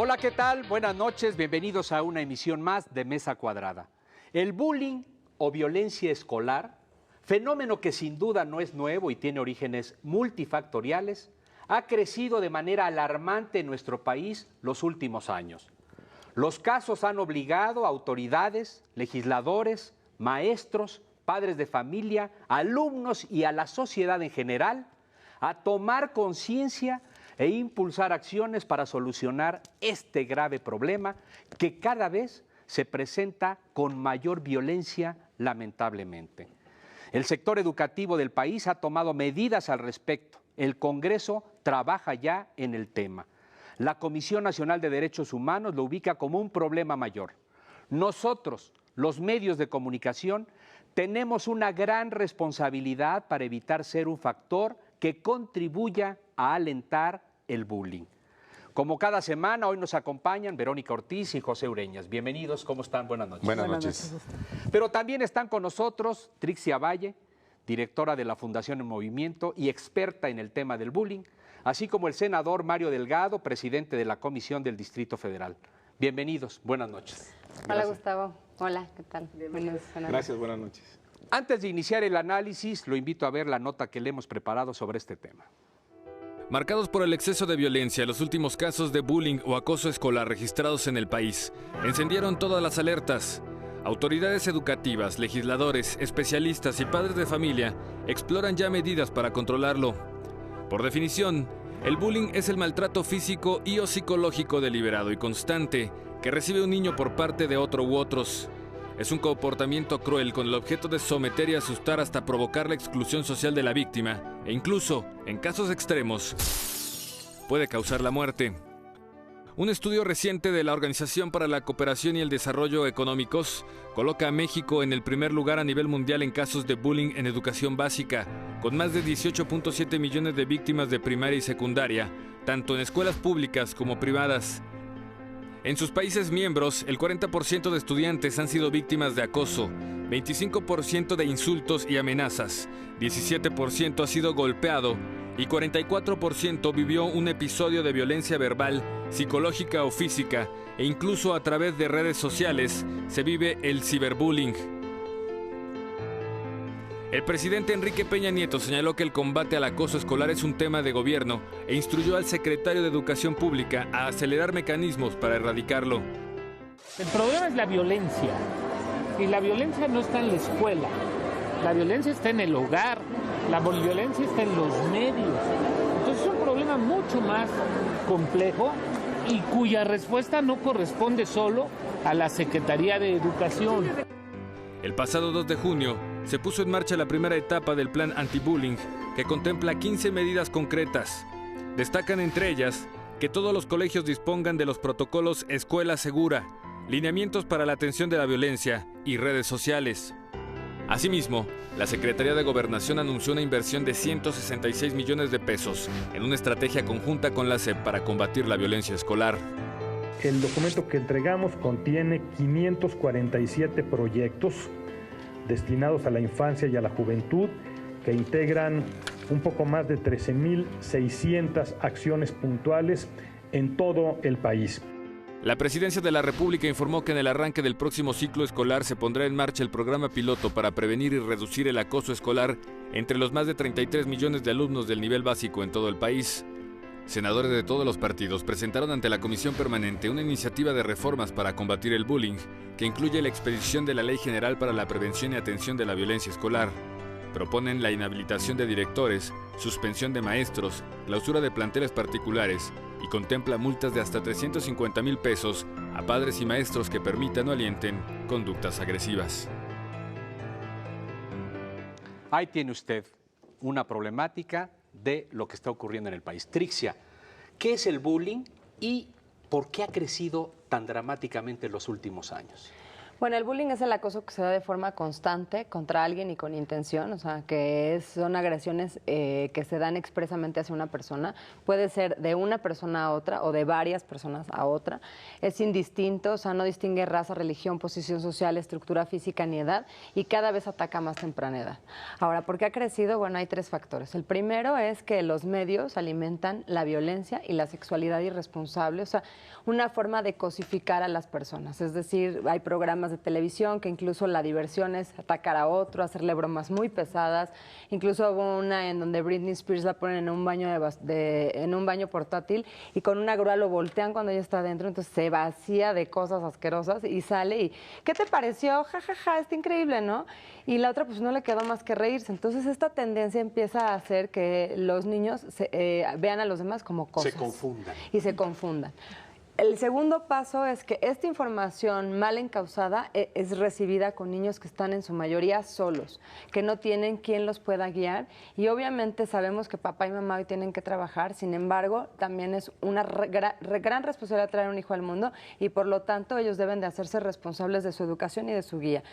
Hola, ¿qué tal? Buenas noches, bienvenidos a una emisión más de Mesa Cuadrada. El bullying o violencia escolar, fenómeno que sin duda no es nuevo y tiene orígenes multifactoriales, ha crecido de manera alarmante en nuestro país los últimos años. Los casos han obligado a autoridades, legisladores, maestros, padres de familia, alumnos y a la sociedad en general a tomar conciencia e impulsar acciones para solucionar este grave problema que cada vez se presenta con mayor violencia, lamentablemente. El sector educativo del país ha tomado medidas al respecto. El Congreso trabaja ya en el tema. La Comisión Nacional de Derechos Humanos lo ubica como un problema mayor. Nosotros, los medios de comunicación, tenemos una gran responsabilidad para evitar ser un factor que contribuya a alentar el bullying. Como cada semana, hoy nos acompañan Verónica Ortiz y José Ureñas. Bienvenidos, ¿cómo están? Buenas noches. Buenas noches. Pero también están con nosotros Trixia Valle, directora de la Fundación En Movimiento y experta en el tema del bullying, así como el senador Mario Delgado, presidente de la Comisión del Distrito Federal. Bienvenidos, buenas noches. Hola, Gustavo. Hola, ¿qué tal? Bienvenidos. Gracias, buenas noches. Antes de iniciar el análisis, lo invito a ver la nota que le hemos preparado sobre este tema. Marcados por el exceso de violencia, los últimos casos de bullying o acoso escolar registrados en el país encendieron todas las alertas. Autoridades educativas, legisladores, especialistas y padres de familia exploran ya medidas para controlarlo. Por definición, el bullying es el maltrato físico y o psicológico deliberado y constante que recibe un niño por parte de otro u otros. Es un comportamiento cruel con el objeto de someter y asustar hasta provocar la exclusión social de la víctima e incluso, en casos extremos, puede causar la muerte. Un estudio reciente de la Organización para la Cooperación y el Desarrollo Económicos coloca a México en el primer lugar a nivel mundial en casos de bullying en educación básica, con más de 18.7 millones de víctimas de primaria y secundaria, tanto en escuelas públicas como privadas. En sus países miembros, el 40% de estudiantes han sido víctimas de acoso, 25% de insultos y amenazas, 17% ha sido golpeado y 44% vivió un episodio de violencia verbal, psicológica o física, e incluso a través de redes sociales se vive el ciberbullying. El presidente Enrique Peña Nieto señaló que el combate al acoso escolar es un tema de gobierno e instruyó al secretario de Educación Pública a acelerar mecanismos para erradicarlo. El problema es la violencia, y la violencia no está en la escuela, la violencia está en el hogar, la violencia está en los medios. Entonces es un problema mucho más complejo y cuya respuesta no corresponde solo a la Secretaría de Educación. El pasado 2 de junio se puso en marcha la primera etapa del plan anti-bullying, que contempla 15 medidas concretas. Destacan entre ellas que todos los colegios dispongan de los protocolos Escuela Segura, lineamientos para la atención de la violencia y redes sociales. Asimismo, la Secretaría de Gobernación anunció una inversión de 166 millones de pesos en una estrategia conjunta con la SEP para combatir la violencia escolar. El documento que entregamos contiene 547 proyectos destinados a la infancia y a la juventud, que integran un poco más de 13.600 acciones puntuales en todo el país. La Presidencia de la República informó que en el arranque del próximo ciclo escolar se pondrá en marcha el programa piloto para prevenir y reducir el acoso escolar entre los más de 33 millones de alumnos del nivel básico en todo el país. Senadores de todos los partidos presentaron ante la Comisión Permanente una iniciativa de reformas para combatir el bullying, que incluye la expedición de la Ley General para la Prevención y Atención de la Violencia Escolar. Proponen la inhabilitación de directores, suspensión de maestros, clausura de planteles particulares y contempla multas de hasta 350,000 pesos a padres y maestros que permitan o alienten conductas agresivas. Ahí tiene usted una problemática de lo que está ocurriendo en el país. Trixia, ¿qué es el bullying y por qué ha crecido tan dramáticamente en los últimos años? Bueno, el bullying es el acoso que se da de forma constante contra alguien y con intención, o sea, son agresiones que se dan expresamente hacia una persona. Puede ser de una persona a otra o de varias personas a otra. Es indistinto, o sea, no distingue raza, religión, posición social, estructura física ni edad, y cada vez ataca más temprana edad. Ahora, ¿por qué ha crecido? Bueno, hay 3 factores. El primero es que los medios alimentan la violencia y la sexualidad irresponsable, o sea, una forma de cosificar a las personas. Es decir, hay programas de televisión que incluso la diversión es atacar a otro, hacerle bromas muy pesadas. Incluso hubo una en donde Britney Spears la ponen en un baño en un baño portátil y con una grúa lo voltean cuando ella está adentro, entonces se vacía de cosas asquerosas y sale y ¿qué te pareció? Ja, ja, ja, está increíble, ¿no? Y la otra pues no le quedó más que reírse. Entonces esta tendencia empieza a hacer que los niños vean a los demás como cosas. Se confundan. Y se confundan. El segundo paso es que esta información mal encausada es recibida con niños que están en su mayoría solos, que no tienen quien los pueda guiar, y obviamente sabemos que papá y mamá hoy tienen que trabajar. Sin embargo, también es una gran responsabilidad traer un hijo al mundo, y por lo tanto ellos deben de hacerse responsables de su educación y de su guía.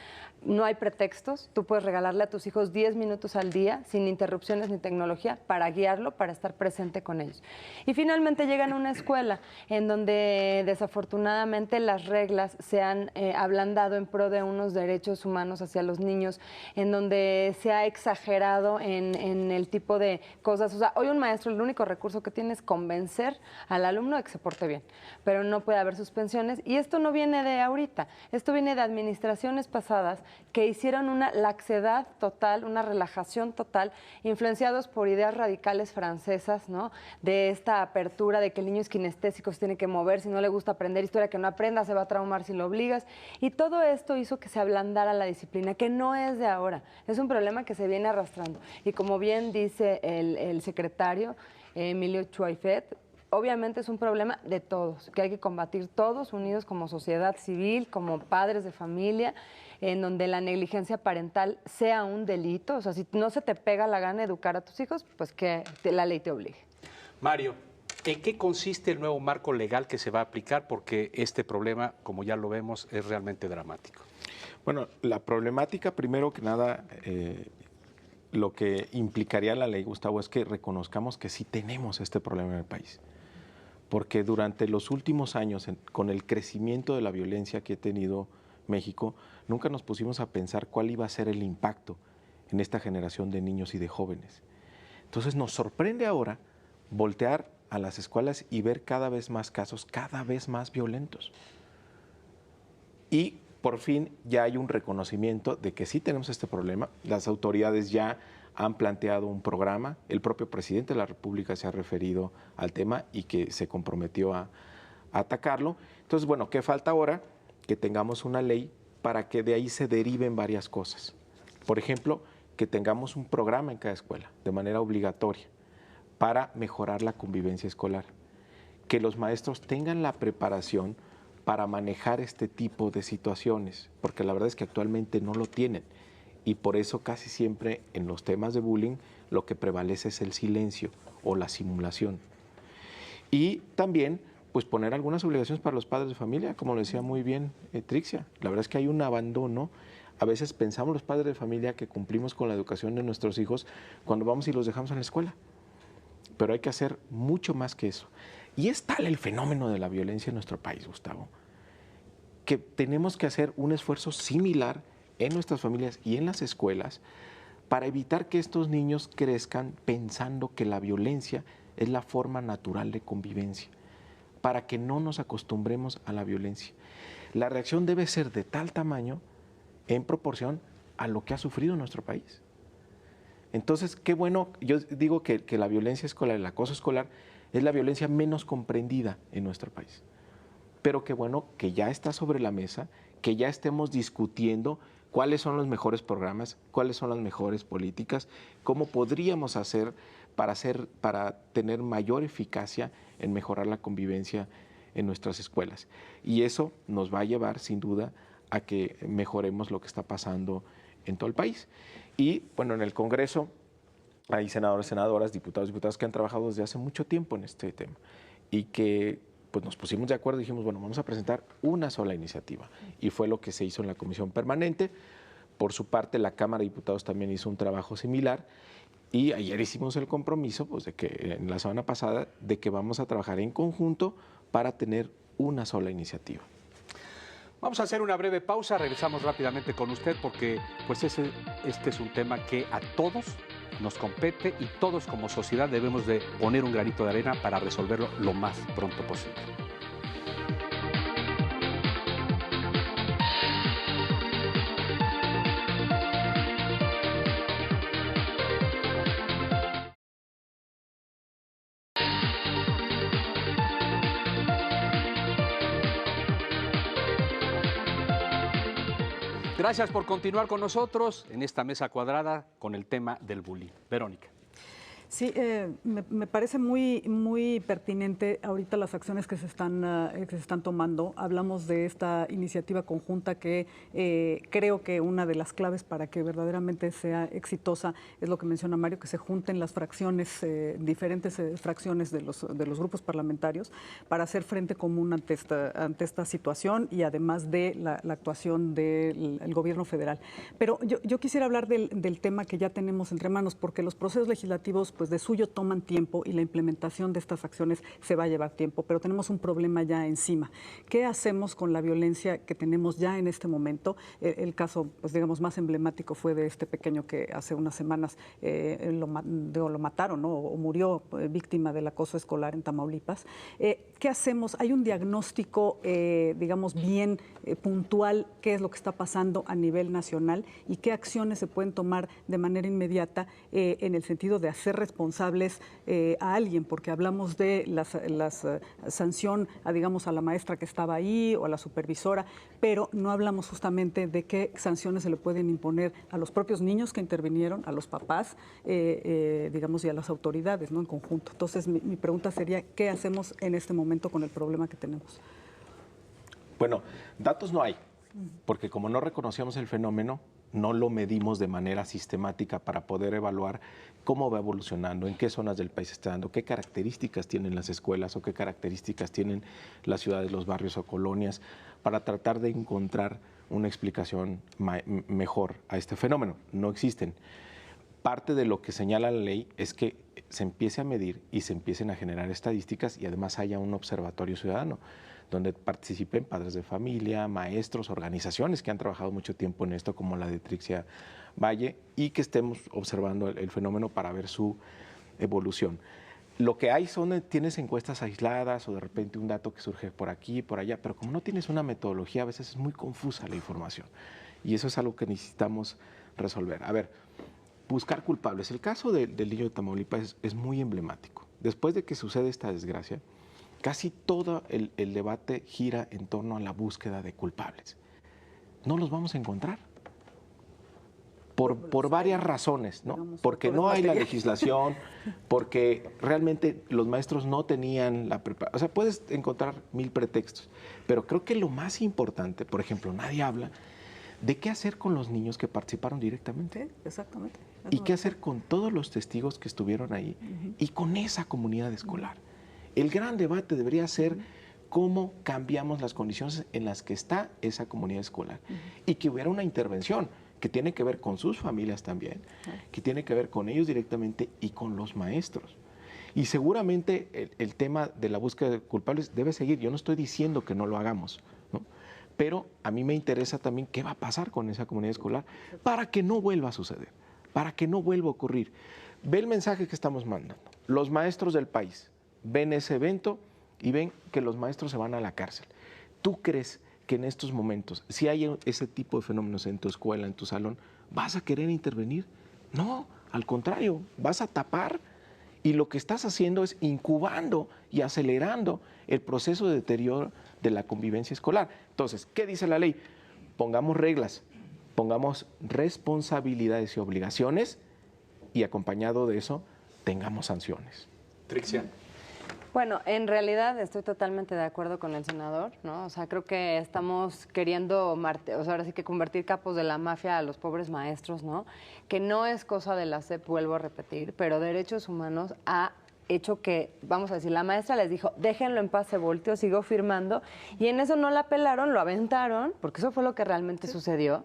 No hay pretextos, tú puedes regalarle a tus hijos 10 minutos al día sin interrupciones ni tecnología para guiarlo, para estar presente con ellos. Y finalmente llegan a una escuela en donde desafortunadamente las reglas se han ablandado en pro de unos derechos humanos hacia los niños, en donde se ha exagerado en el tipo de cosas. O sea, hoy un maestro el único recurso que tiene es convencer al alumno de que se porte bien, pero no puede haber suspensiones, y esto no viene de ahorita, esto viene de administraciones pasadas que hicieron una laxedad total, una relajación total, influenciados por ideas radicales francesas, ¿no? De esta apertura de que el niño es kinestésico, se tiene que mover, si no le gusta aprender historia, que no aprenda, se va a traumar si lo obligas. Y todo esto hizo que se ablandara la disciplina, que no es de ahora, es un problema que se viene arrastrando. Y como bien dice el secretario Emilio Chuaifet, obviamente es un problema de todos, que hay que combatir todos unidos como sociedad civil, como padres de familia, en donde la negligencia parental sea un delito. O sea, si no se te pega la gana de educar a tus hijos, pues que la ley te obligue. Mario, ¿en qué consiste el nuevo marco legal que se va a aplicar? Porque este problema, como ya lo vemos, es realmente dramático. Bueno, la problemática, primero que nada, lo que implicaría la ley, Gustavo, es que reconozcamos que sí tenemos este problema en el país. Porque durante los últimos años, con el crecimiento de la violencia que ha tenido México, nunca nos pusimos a pensar cuál iba a ser el impacto en esta generación de niños y de jóvenes. Entonces nos sorprende ahora voltear a las escuelas y ver cada vez más casos, cada vez más violentos. Y por fin ya hay un reconocimiento de que sí tenemos este problema. Las autoridades ya han planteado un programa, el propio presidente de la República se ha referido al tema y que se comprometió a atacarlo. Entonces, bueno, ¿qué falta ahora? Que tengamos una ley para que de ahí se deriven varias cosas. Por ejemplo, que tengamos un programa en cada escuela, de manera obligatoria, para mejorar la convivencia escolar. Que los maestros tengan la preparación para manejar este tipo de situaciones, porque la verdad es que actualmente no lo tienen. Y por eso casi siempre en los temas de bullying lo que prevalece es el silencio o la simulación. Y también pues poner algunas obligaciones para los padres de familia, como lo decía muy bien Trixia. La verdad es que hay un abandono. A veces pensamos los padres de familia que cumplimos con la educación de nuestros hijos cuando vamos y los dejamos en la escuela. Pero hay que hacer mucho más que eso. Y es tal el fenómeno de la violencia en nuestro país, Gustavo, que tenemos que hacer un esfuerzo similar en nuestras familias y en las escuelas para evitar que estos niños crezcan pensando que la violencia es la forma natural de convivencia, para que no nos acostumbremos a la violencia. La reacción debe ser de tal tamaño en proporción a lo que ha sufrido nuestro país. Entonces, qué bueno, yo digo que la violencia escolar, el acoso escolar, es la violencia menos comprendida en nuestro país. Pero qué bueno que ya está sobre la mesa, que ya estemos discutiendo cuáles son los mejores programas, cuáles son las mejores políticas, cómo podríamos hacer para tener mayor eficacia en mejorar la convivencia en nuestras escuelas. Y eso nos va a llevar, sin duda, a que mejoremos lo que está pasando en todo el país. Y, bueno, en el Congreso hay senadores, senadoras, diputados, diputadas que han trabajado desde hace mucho tiempo en este tema y que pues nos pusimos de acuerdo y dijimos, bueno, vamos a presentar una sola iniciativa. Y fue lo que se hizo en la comisión permanente. Por su parte, la Cámara de Diputados también hizo un trabajo similar. Y ayer hicimos el compromiso, pues de que en la semana pasada, de que vamos a trabajar en conjunto para tener una sola iniciativa. Vamos a hacer una breve pausa, regresamos rápidamente con usted porque pues este es un tema que a todos nos compete y todos como sociedad debemos de poner un granito de arena para resolverlo lo más pronto posible. Gracias por continuar con nosotros en esta mesa cuadrada con el tema del bullying. Verónica. Sí, me parece muy pertinente ahorita las acciones que se están tomando. Hablamos de esta iniciativa conjunta que creo que una de las claves para que verdaderamente sea exitosa es lo que menciona Mario, que se junten las fracciones, diferentes fracciones de los grupos parlamentarios para hacer frente común ante esta situación y además de la actuación del gobierno federal. Pero yo quisiera hablar del tema que ya tenemos entre manos, porque los procesos legislativos pues de suyo toman tiempo y la implementación de estas acciones se va a llevar tiempo, pero tenemos un problema ya encima. ¿Qué hacemos con la violencia que tenemos ya en este momento? El caso, pues digamos, más emblemático fue de este pequeño que hace unas semanas lo mataron, ¿no? O murió víctima del acoso escolar en Tamaulipas. ¿Qué hacemos? ¿Hay un diagnóstico, digamos, bien puntual qué es lo que está pasando a nivel nacional y qué acciones se pueden tomar de manera inmediata en el sentido de hacer responsables a alguien? Porque hablamos de la sanción digamos, a la maestra que estaba ahí o a la supervisora, pero no hablamos justamente de qué sanciones se le pueden imponer a los propios niños que intervinieron, a los papás, digamos, y a las autoridades, ¿no? En conjunto. Entonces, mi pregunta sería, ¿qué hacemos en este momento con el problema que tenemos? Bueno, datos no hay, porque como no reconocíamos el fenómeno, no lo medimos de manera sistemática para poder evaluar cómo va evolucionando, en qué zonas del país está dando, qué características tienen las escuelas o qué características tienen las ciudades, los barrios o colonias, para tratar de encontrar una explicación mejor a este fenómeno. No existen. Parte de lo que señala la ley es que se empiece a medir y se empiecen a generar estadísticas y además haya un observatorio ciudadano donde participen padres de familia, maestros, organizaciones que han trabajado mucho tiempo en esto, como la de Trixia Valle, y que estemos observando el fenómeno para ver su evolución. Lo que hay tienes encuestas aisladas o de repente un dato que surge por aquí, por allá, pero como no tienes una metodología, a veces es muy confusa la información. Y eso es algo que necesitamos resolver. A ver, buscar culpables. El caso del niño de Tamaulipas es muy emblemático. Después de que sucede esta desgracia, casi todo el debate gira en torno a la búsqueda de culpables. No los vamos a encontrar. Por varias razones, ¿no? Porque no hay la legislación, porque realmente los maestros no tenían la preparación. O sea, puedes encontrar 1000 pretextos, pero creo que lo más importante, por ejemplo, nadie habla de qué hacer con los niños que participaron directamente. Sí, exactamente. Y qué hacer con todos los testigos que estuvieron ahí y con esa comunidad escolar. El gran debate debería ser cómo cambiamos las condiciones en las que está esa comunidad escolar y que hubiera una intervención que tiene que ver con sus familias también, que tiene que ver con ellos directamente y con los maestros. Y seguramente el tema de la búsqueda de culpables debe seguir. Yo no estoy diciendo que no lo hagamos, ¿no? Pero a mí me interesa también qué va a pasar con esa comunidad escolar para que no vuelva a suceder, para que no vuelva a ocurrir. Ve el mensaje que estamos mandando. Los maestros del país ven ese evento y ven que los maestros se van a la cárcel. ¿Tú crees que en estos momentos, si hay ese tipo de fenómenos en tu escuela, en tu salón, vas a querer intervenir? No, al contrario, vas a tapar y lo que estás haciendo es incubando y acelerando el proceso de deterioro de la convivencia escolar. Entonces, ¿qué dice la ley? Pongamos reglas, pongamos responsabilidades y obligaciones y acompañado de eso, tengamos sanciones. Trixia. Bueno, en realidad estoy totalmente de acuerdo con el senador, ¿no? O sea, creo que estamos queriendo, o sea, ahora sí que convertir capos de la mafia a los pobres maestros, ¿no? Que no es cosa de la SEP, vuelvo a repetir, pero derechos humanos ha hecho que, vamos a decir, la maestra les dijo, déjenlo en paz, se volteó, siguió firmando, y en eso no la pelaron, lo aventaron, porque eso fue lo que realmente sucedió.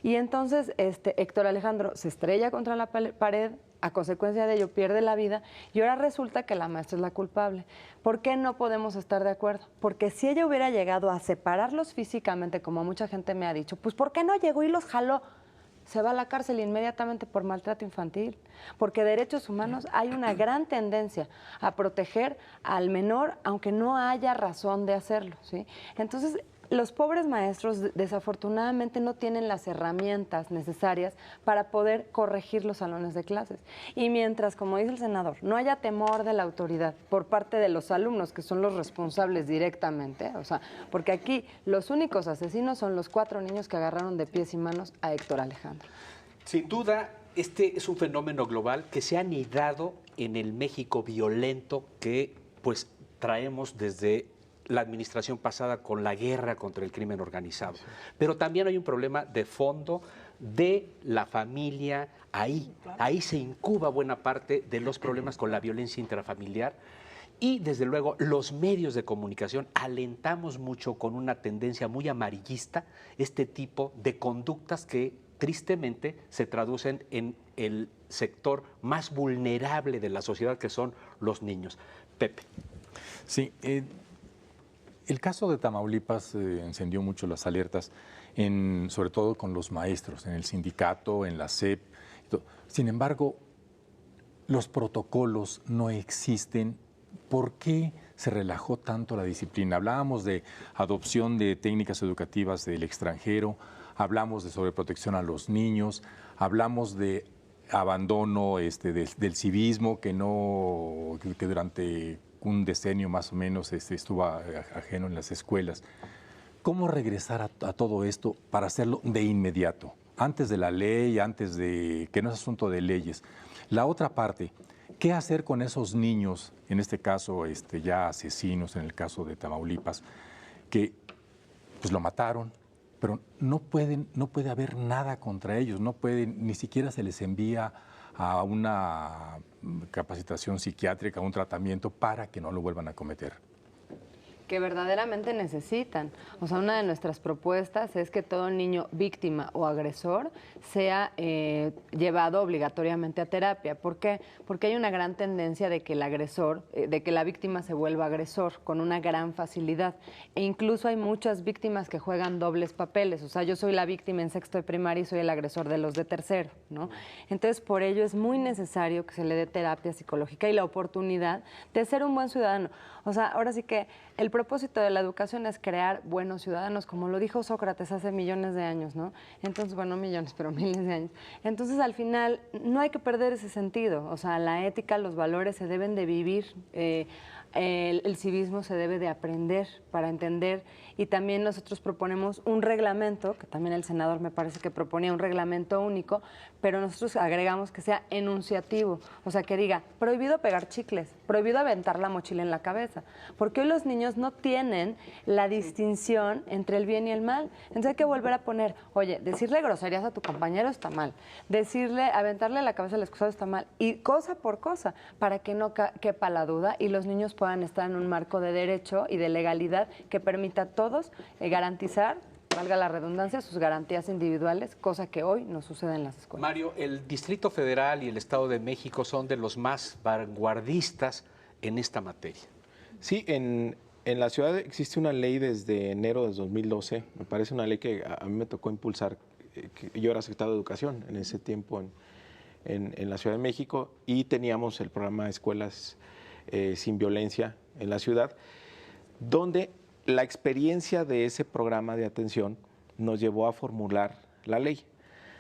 Y entonces Héctor Alejandro se estrella contra la pared, a consecuencia de ello pierde la vida, y ahora resulta que la maestra es la culpable. ¿Por qué no podemos estar de acuerdo? Porque si ella hubiera llegado a separarlos físicamente, como mucha gente me ha dicho, pues ¿por qué no llegó y los jaló? Se va a la cárcel inmediatamente por maltrato infantil, porque derechos humanos hay una gran tendencia a proteger al menor, aunque no haya razón de hacerlo, ¿sí? Entonces, los pobres maestros desafortunadamente no tienen las herramientas necesarias para poder corregir los salones de clases. Y mientras, como dice el senador, no haya temor de la autoridad por parte de los alumnos, que son los responsables directamente, o sea, porque aquí los únicos asesinos son los 4 niños que agarraron de pies y manos a Héctor Alejandro. Sin duda, este es un fenómeno global que se ha anidado en el México violento que pues traemos desde la administración pasada con la guerra contra el crimen organizado. Pero también hay un problema de fondo de la familia, ahí se incuba buena parte de los problemas con la violencia intrafamiliar. Y desde luego los medios de comunicación alentamos mucho con una tendencia muy amarillista este tipo de conductas que tristemente se traducen en el sector más vulnerable de la sociedad, que son los niños. Pepe. Sí, el caso de Tamaulipas encendió mucho las alertas, sobre todo con los maestros, en el sindicato, en la SEP. Sin embargo, los protocolos no existen. ¿Por qué se relajó tanto la disciplina? Hablábamos de adopción de técnicas educativas del extranjero, hablamos de sobreprotección a los niños, hablamos de abandono del civismo que durante un decenio más o menos estuvo ajeno en las escuelas. ¿Cómo regresar a todo esto para hacerlo de inmediato? Antes de la ley, antes de que no es asunto de leyes. La otra parte, ¿qué hacer con esos niños, en este caso ya asesinos, en el caso de Tamaulipas, que pues lo mataron, pero no puede haber nada contra ellos, ni siquiera se les envía a una capacitación psiquiátrica, a un tratamiento para que no lo vuelvan a cometer? Que verdaderamente necesitan. O sea, una de nuestras propuestas es que todo niño víctima o agresor sea llevado obligatoriamente a terapia. ¿Por qué? Porque hay una gran tendencia de que el agresor, de que la víctima se vuelva agresor con una gran facilidad. E incluso hay muchas víctimas que juegan dobles papeles. O sea, yo soy la víctima en sexto de primaria y soy el agresor de los de tercero, ¿no? Entonces, por ello es muy necesario que se le dé terapia psicológica y la oportunidad de ser un buen ciudadano. O sea, ahora sí que el propósito de la educación es crear buenos ciudadanos, como lo dijo Sócrates hace millones de años, ¿no? Entonces, bueno, millones, pero miles de años. Entonces, al final, no hay que perder ese sentido. O sea, la ética, los valores se deben de vivir, el civismo se debe de aprender para entender, y también nosotros proponemos un reglamento, que también el senador me parece que proponía un reglamento único, pero nosotros agregamos que sea enunciativo, o sea, que diga, prohibido pegar chicles, prohibido aventar la mochila en la cabeza, porque hoy los niños no tienen la distinción entre el bien y el mal. Entonces hay que volver a poner, oye, decirle groserías a tu compañero está mal, aventarle la cabeza al excusado está mal, y cosa por cosa, para que no quepa la duda y los niños puedan estar en un marco de derecho y de legalidad que permita a todos garantizar, valga la redundancia, sus garantías individuales, cosa que hoy no sucede en las escuelas. Mario, el Distrito Federal y el Estado de México son de los más vanguardistas en esta materia. Sí, en la ciudad existe una ley desde enero de 2012, me parece una ley que a mí me tocó impulsar, yo era secretario de Educación en ese tiempo en la Ciudad de México, y teníamos el programa de Escuelas sin Violencia en la ciudad, donde la experiencia de ese programa de atención nos llevó a formular la ley.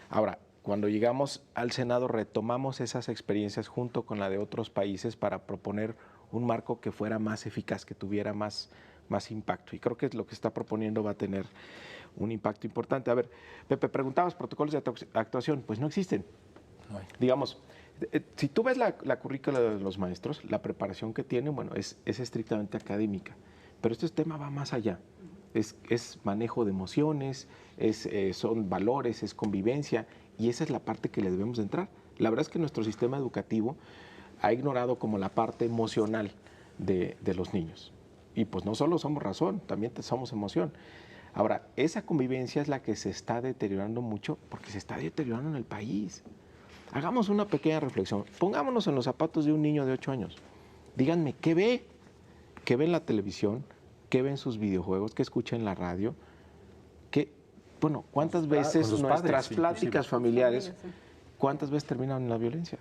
Ahora, cuando llegamos al Senado retomamos esas experiencias junto con la de otros países para proponer un marco que fuera más eficaz, que tuviera más impacto. Y creo que lo que está proponiendo va a tener un impacto importante. A ver, Pepe, preguntabas, protocolos de actuación, pues no existen. No hay. Digamos, si tú ves la currícula de los maestros, la preparación que tienen, bueno, es estrictamente académica. Pero este tema va más allá, es manejo de emociones, son valores, es convivencia, y esa es la parte que le debemos de entrar. La verdad es que nuestro sistema educativo ha ignorado como la parte emocional de los niños. Y pues no solo somos razón, también somos emoción. Ahora, esa convivencia es la que se está deteriorando mucho porque se está deteriorando en el país. Hagamos una pequeña reflexión. Pongámonos en los zapatos de un niño de 8 años. Díganme, ¿qué ve? ¿Qué ve en la televisión? ¿Qué ve en sus videojuegos? ¿Qué escucha en la radio? Bueno, ¿cuántas veces nuestras pláticas familiares, cuántas veces terminan en la violencia?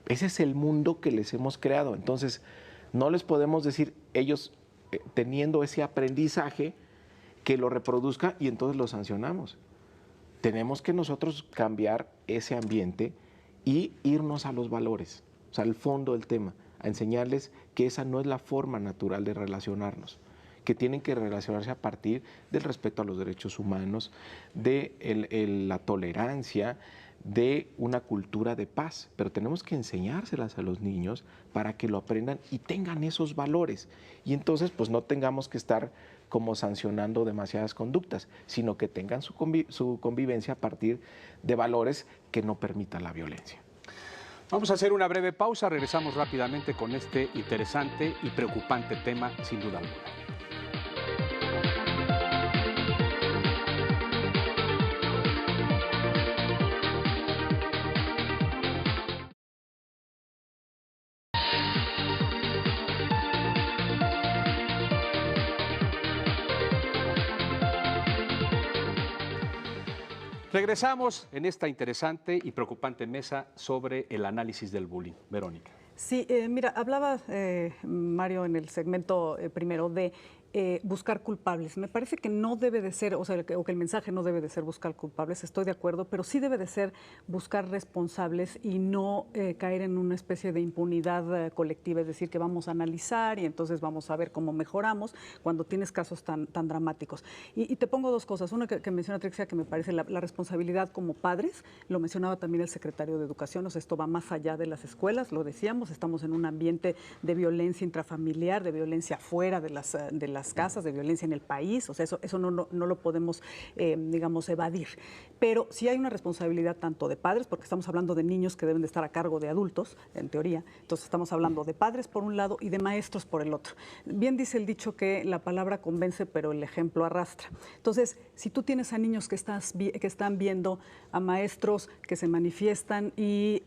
Ese es el mundo que les hemos creado. Entonces, no les podemos decir, ellos teniendo ese aprendizaje, que lo reproduzca y entonces lo sancionamos. Tenemos que nosotros cambiar ese ambiente y irnos a los valores, o sea, al fondo del tema, a enseñarles que esa no es la forma natural de relacionarnos, que tienen que relacionarse a partir del respeto a los derechos humanos, de la tolerancia, de una cultura de paz, pero tenemos que enseñárselas a los niños para que lo aprendan y tengan esos valores. Y entonces, pues no tengamos que estar como sancionando demasiadas conductas, sino que tengan su convivencia a partir de valores que no permitan la violencia. Vamos a hacer una breve pausa, regresamos rápidamente con este interesante y preocupante tema, sin duda alguna. Regresamos en esta interesante y preocupante mesa sobre el análisis del bullying. Verónica. Sí, mira, hablaba Mario en el segmento primero de buscar culpables. Me parece que no debe de ser, o que el mensaje no debe de ser buscar culpables, estoy de acuerdo, pero sí debe de ser buscar responsables y no caer en una especie de impunidad colectiva, es decir, que vamos a analizar y entonces vamos a ver cómo mejoramos cuando tienes casos tan dramáticos. Y te pongo dos cosas. Una que menciona Trixia, que me parece la responsabilidad como padres, lo mencionaba también el secretario de Educación, o sea, esto va más allá de las escuelas, lo decíamos, estamos en un ambiente de violencia intrafamiliar, de violencia fuera de las casas, de violencia en el país, o sea, eso no lo podemos, digamos, evadir. Pero sí hay una responsabilidad tanto de padres, porque estamos hablando de niños que deben de estar a cargo de adultos, en teoría, entonces estamos hablando de padres por un lado y de maestros por el otro. Bien dice el dicho que la palabra convence, pero el ejemplo arrastra. Entonces, si tú tienes a niños que están viendo a maestros que se manifiestan y,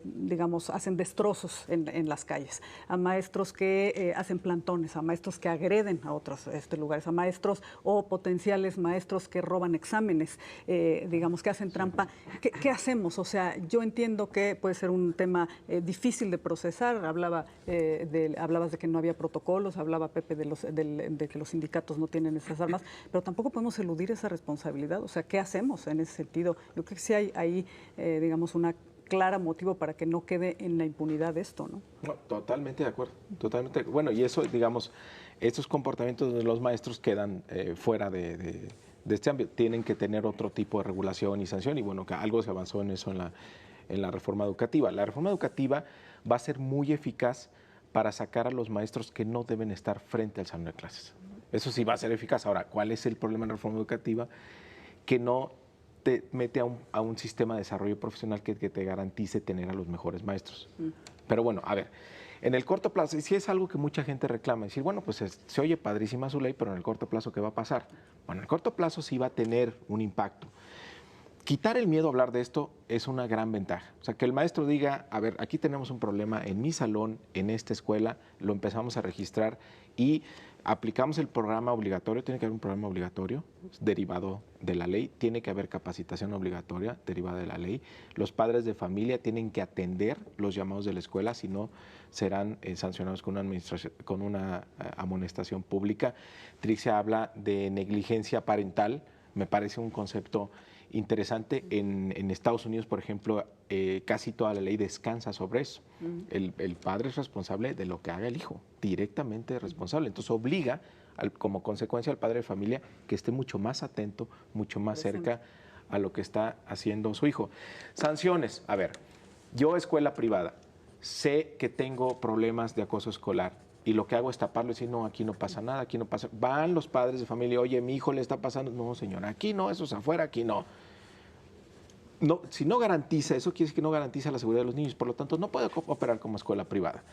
digamos, hacen destrozos en las calles, a maestros que hacen plantones, a maestros que agreden a otros lugares, a maestros o potenciales maestros que roban exámenes, digamos, que hacen trampa, ¿qué hacemos? O sea, yo entiendo que puede ser un tema difícil de procesar, hablabas de que no había protocolos, hablaba Pepe de que los sindicatos no tienen esas armas, pero tampoco podemos eludir esa responsabilidad, o sea, ¿qué hacemos en ese sentido? Yo creo que sí hay ahí, digamos, una clara motivo para que no quede en la impunidad esto, ¿no? No, totalmente de acuerdo, totalmente. Bueno, y eso, digamos, estos comportamientos de los maestros quedan fuera de este ámbito. Tienen que tener otro tipo de regulación y sanción, y bueno, que algo se avanzó en eso en la reforma educativa. La reforma educativa va a ser muy eficaz para sacar a los maestros que no deben estar frente al salón de clases. Eso sí va a ser eficaz. Ahora, ¿cuál es el problema en la reforma educativa? Que no te mete a un sistema de desarrollo profesional que te garantice tener a los mejores maestros. Pero bueno, a ver, en el corto plazo, y sí es algo que mucha gente reclama, decir, bueno, pues se oye padrísima su ley, pero en el corto plazo, ¿qué va a pasar? Bueno, en el corto plazo sí va a tener un impacto. Quitar el miedo a hablar de esto es una gran ventaja. O sea, que el maestro diga, a ver, aquí tenemos un problema en mi salón, en esta escuela, lo empezamos a registrar y aplicamos el programa obligatorio. Tiene que haber un programa obligatorio derivado de la ley, tiene que haber capacitación obligatoria derivada de la ley. Los padres de familia tienen que atender los llamados de la escuela, si no serán sancionados con una amonestación pública. Trixia habla de negligencia parental, me parece un concepto interesante. En Estados Unidos, por ejemplo, casi toda la ley descansa sobre eso. El padre es responsable de lo que haga el hijo, directamente responsable. Entonces obliga, como consecuencia, al padre de familia que esté mucho más atento, mucho más cerca a lo que está haciendo su hijo. Sanciones. A ver, yo, escuela privada, sé que tengo problemas de acoso escolar. Y lo que hago es taparlo y decir, no, aquí no pasa nada, aquí no pasa. Van los padres de familia, oye, mi hijo le está pasando. No, señora, aquí no, eso es afuera, aquí no. No, si no garantiza, eso quiere decir que no garantiza la seguridad de los niños, por lo tanto no puede operar como escuela privada.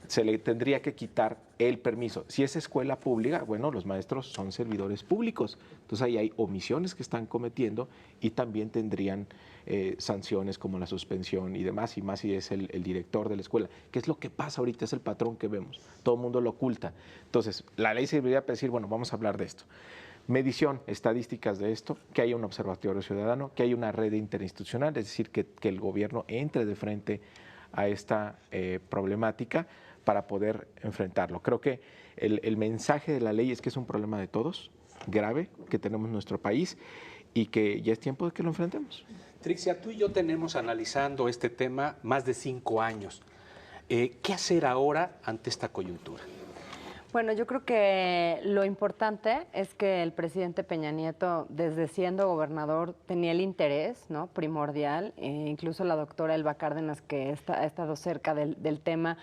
Se le tendría que quitar el permiso. Si es escuela pública, bueno, los maestros son servidores públicos, entonces ahí hay omisiones que están cometiendo y también tendrían sanciones como la suspensión y demás, y más si es el director de la escuela. ¿Qué es lo que pasa ahorita? Es el patrón que vemos, todo el mundo lo oculta. Entonces, la ley serviría para decir, bueno, vamos a hablar de esto. Medición, estadísticas de esto, que haya un observatorio ciudadano, que haya una red interinstitucional, es decir, que el gobierno entre de frente a esta problemática para poder enfrentarlo. Creo que el mensaje de la ley es que es un problema de todos, grave, que tenemos en nuestro país y que ya es tiempo de que lo enfrentemos. Trixia, tú y yo tenemos analizando este tema más de 5 años. ¿Qué hacer ahora ante esta coyuntura? Bueno, yo creo que lo importante es que el presidente Peña Nieto, desde siendo gobernador, tenía el interés, ¿no?, primordial. Incluso la doctora Elba Cárdenas, que ha estado cerca del tema,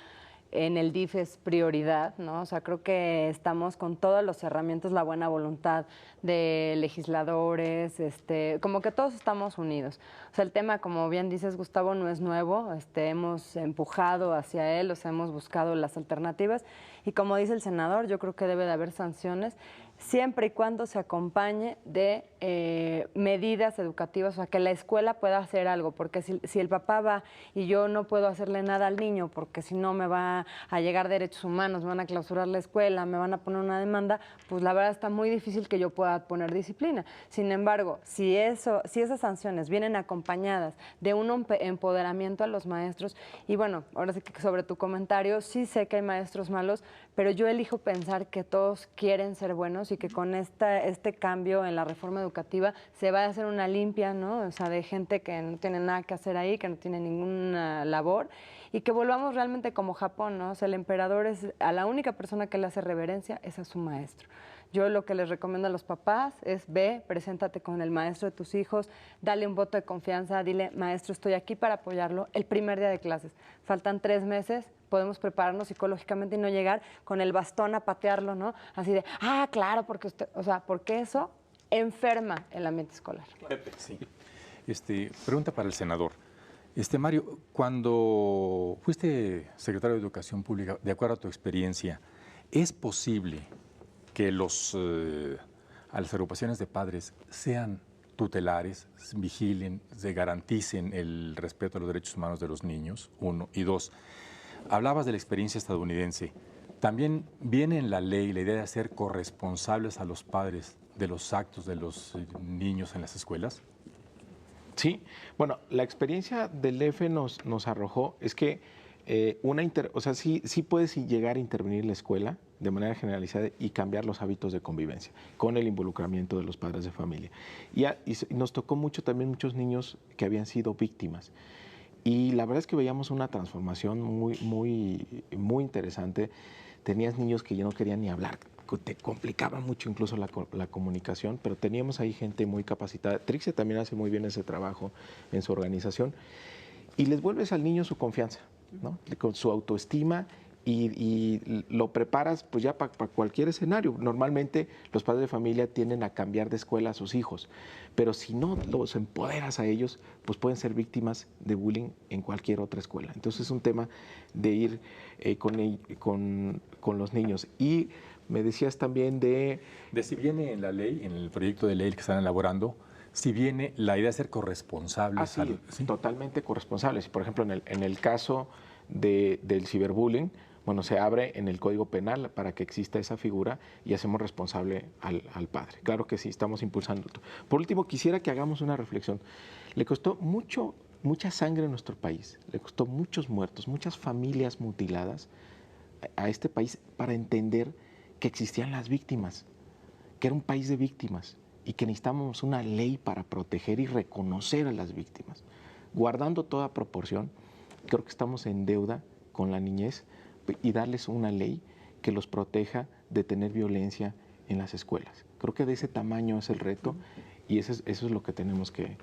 en el DIF es prioridad, ¿no? O sea, creo que estamos con todas las herramientas, la buena voluntad de legisladores, como que todos estamos unidos. O sea, el tema, como bien dices, Gustavo, no es nuevo, hemos empujado hacia él, o sea, hemos buscado las alternativas y como dice el senador, yo creo que debe de haber sanciones siempre y cuando se acompañe de medidas educativas, o sea, que la escuela pueda hacer algo, porque si el papá va y yo no puedo hacerle nada al niño, porque si no me va a llegar derechos humanos, me van a clausurar la escuela, me van a poner una demanda, pues la verdad está muy difícil que yo pueda poner disciplina. Sin embargo, si esas sanciones vienen acompañadas de un empoderamiento a los maestros, y bueno, ahora sí que sobre tu comentario, sí sé que hay maestros malos, pero yo elijo pensar que todos quieren ser buenos y que con este cambio en la reforma educativa se va a hacer una limpia, ¿no? O sea, de gente que no tiene nada que hacer ahí, que no tiene ninguna labor, y que volvamos realmente como Japón, ¿no? O sea, el emperador es a la única persona que le hace reverencia es a su maestro. Yo lo que les recomiendo a los papás es ve, preséntate con el maestro de tus hijos, dale un voto de confianza, dile, maestro, estoy aquí para apoyarlo el primer día de clases. Faltan 3 meses, podemos prepararnos psicológicamente y no llegar con el bastón a patearlo, ¿no? Así de, claro, porque usted, o sea, porque eso enferma el ambiente escolar. Pepe, sí. Pregunta para el senador. Mario, cuando fuiste secretario de Educación Pública, de acuerdo a tu experiencia, ¿es posible que las agrupaciones de padres sean tutelares, vigilen, se garanticen el respeto a los derechos humanos de los niños? 1. Y 2, hablabas de la experiencia estadounidense. ¿También viene en la ley la idea de hacer corresponsables a los padres de los actos de los niños en las escuelas? Sí, bueno, la experiencia del EFE nos arrojó es que sí puedes llegar a intervenir en la escuela de manera generalizada y cambiar los hábitos de convivencia con el involucramiento de los padres de familia. Y nos tocó también muchos niños que habían sido víctimas. Y la verdad es que veíamos una transformación muy interesante. Tenías niños que ya no querían ni hablar, te complicaba mucho incluso la comunicación, pero teníamos ahí gente muy capacitada. Trixia también hace muy bien ese trabajo en su organización. Y les vuelves al niño su confianza, ¿no? Con su autoestima y lo preparas pues ya para cualquier escenario. Normalmente los padres de familia tienden a cambiar de escuela a sus hijos, pero si no los empoderas a ellos, pues pueden ser víctimas de bullying en cualquier otra escuela. Entonces es un tema de ir con los niños. Y me decías también de si viene en la ley, en el proyecto de ley que están elaborando, si viene la idea de ser corresponsables. ¿Sí? Totalmente corresponsables. Por ejemplo, en el caso del ciberbullying, bueno, se abre en el Código Penal para que exista esa figura y hacemos responsable al padre. Claro que sí, estamos impulsando. Por último, quisiera que hagamos una reflexión. Le costó mucha sangre en nuestro país, le costó muchos muertos, muchas familias mutiladas a este país para entender que existían las víctimas, que era un país de víctimas y que necesitábamos una ley para proteger y reconocer a las víctimas. Guardando toda proporción, creo que estamos en deuda con la niñez y darles una ley que los proteja de tener violencia en las escuelas. Creo que de ese tamaño es el reto y eso es lo que tenemos que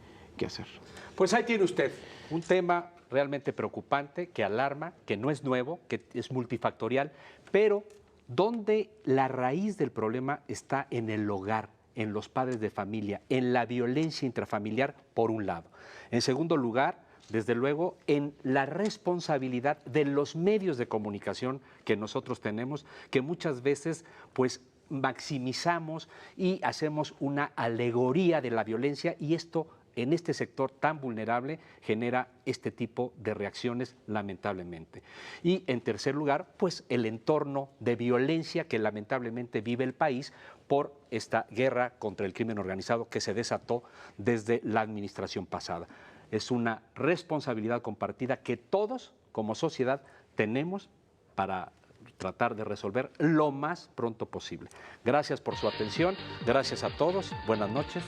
hacer. Pues ahí tiene usted un tema realmente preocupante, que alarma, que no es nuevo, que es multifactorial, pero donde la raíz del problema está en el hogar, en los padres de familia, en la violencia intrafamiliar, por un lado. En segundo lugar, desde luego, en la responsabilidad de los medios de comunicación que nosotros tenemos, que muchas veces, pues, maximizamos y hacemos una alegoría de la violencia, y esto en este sector tan vulnerable genera este tipo de reacciones, lamentablemente. Y en tercer lugar, pues el entorno de violencia que lamentablemente vive el país por esta guerra contra el crimen organizado que se desató desde la administración pasada. Es una responsabilidad compartida que todos como sociedad tenemos para tratar de resolver lo más pronto posible. Gracias por su atención, gracias a todos, buenas noches.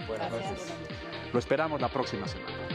Buenas noches. Lo esperamos la próxima semana.